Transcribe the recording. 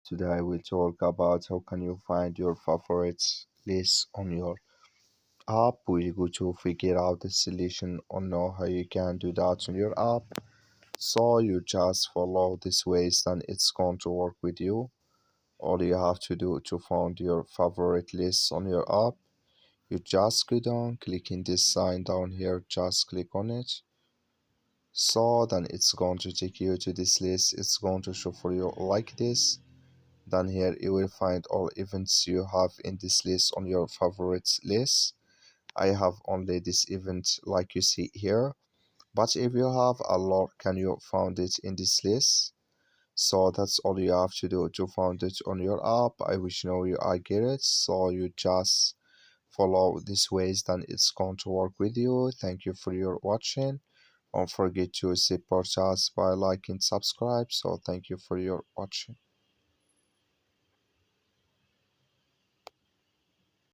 Today I will talk about how can you find your favorites list on your app. We're going to figure out the solution on know how you can do that on your app. So you just follow this ways and it's going to work with you. All you have to do to find your favorite list on your app, you just go down, clicking this sign down here, just click on it. So then it's going to take you to this list. It's going to show for you like this. Then here you will find all events you have in this list on your favorites list. I have only this event like you see here, but if you have a lot, can you find it in this list? So that's all you have to do to find it on your app. I wish you know you I get it. So you just follow these ways, then it's going to work with you. Thank you for your watching. Don't forget to support us by liking, subscribe. So thank you for your watching.